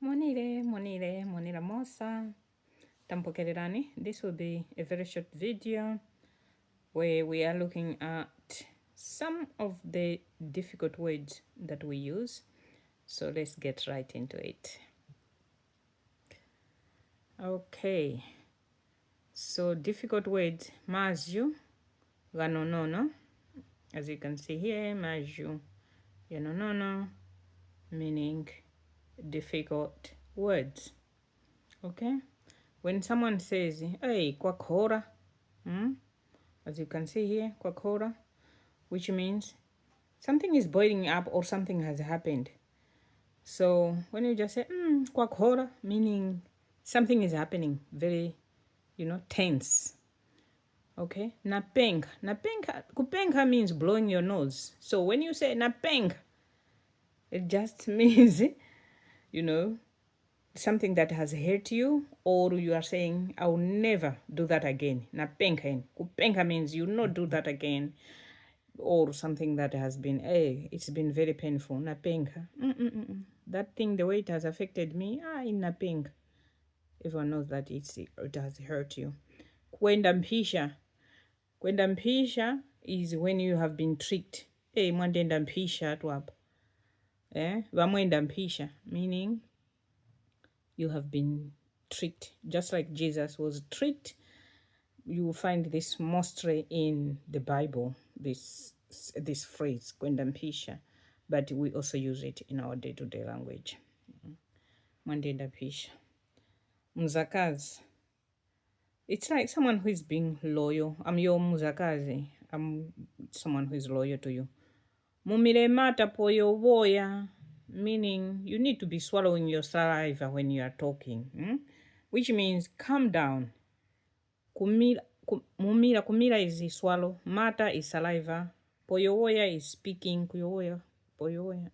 Monira mosa. Tampokererani. This will be a very short video where we are looking at some of the difficult words that we use. So let's get right into it. Okay. So difficult words, maju, ganonono. As you can see here, maju, ganonono, meaning difficult words. Okay. When someone says, hey, kwakhora, as you can see here, kwakhora, which means something is boiling up or something has happened. So when you just say, kwakhora, meaning something is happening, very, tense. Okay, napenga. Kupenga means blowing your nose. So when you say napenga, it just means, something that has hurt you, or you are saying, I'll never do that again. Napenga. Kupenga means you'll not do that again. Or something that has been, it's been very painful. Napenga. That thing, the way it has affected me, napenga. Everyone knows that it has hurt you. Kwenda mpisha. Kwenda mpisha is when you have been tricked. Mwandenda mpisha tu hapa. Vamwenda mpisha, meaning you have been tricked. Just like Jesus was tricked, you will find this mostly in the Bible, this phrase, kwenda mpisha. But we also use it in our day-to-day language. Mwandenda mpisha. Mzakazi. It's like someone who is being loyal. I'm your muzakazi. I'm someone who is loyal to you. Mumile mata poyo boya, meaning you need to be swallowing your saliva when you are talking, which means calm down. Kumila is swallow. Mata is saliva. Poyo boya is speaking. Poyo boya.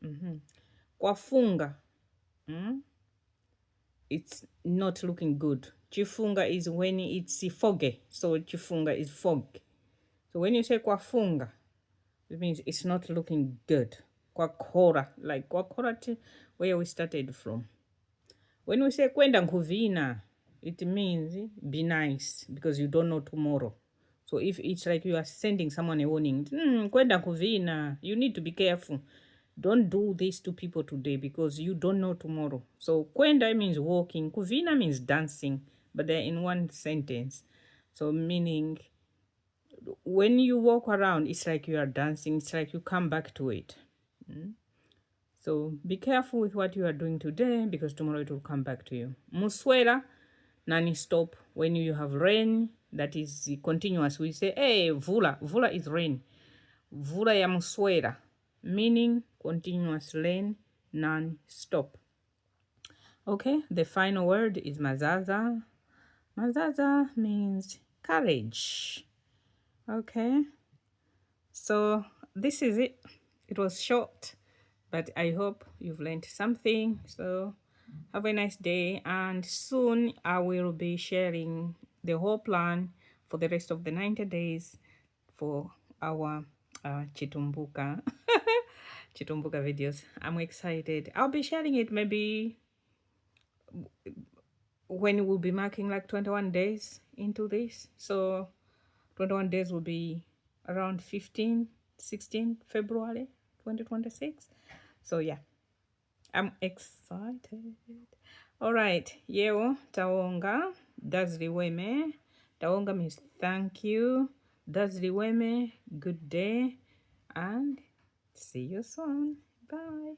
Kwafunga. It's not looking good. Chifunga is when it's foggy. So chifunga is fog. So when you say kwafunga, it means it's not looking good. Kwakhora, like kwakhora, where we started from. When we say kwenda nkuvina, it means be nice because you don't know tomorrow. So if it's like you are sending someone a warning, kwenda nkuvina, you need to be careful. Don't do this to people today because you don't know tomorrow. So kwenda means walking, kuvina means dancing, but they're in one sentence. So meaning when you walk around, it's like you are dancing. It's like you come back to it. So be careful with what you are doing today because tomorrow it will come back to you. Muswera, nani stop. When you have rain that is continuous, we say, hey, vula. Vula is rain. Vula ya muswera, meaning continuous rain, non-stop. Okay, the final word is mazaza. Mazaza means courage. Okay, so this is it. It was short, but I hope you've learned something. So have a nice day, and soon I will be sharing the whole plan for the rest of the 90 days for our Chitumbuka Chitumbuka videos. I'm excited. I'll be sharing it maybe when we'll be marking like 21 days into this. So 21 days will be around 16 February 2026. So yeah, I'm excited. All right, yeo taonga dazliweme. Taonga means thank you. Dazliweme, good day, and see you soon. Bye.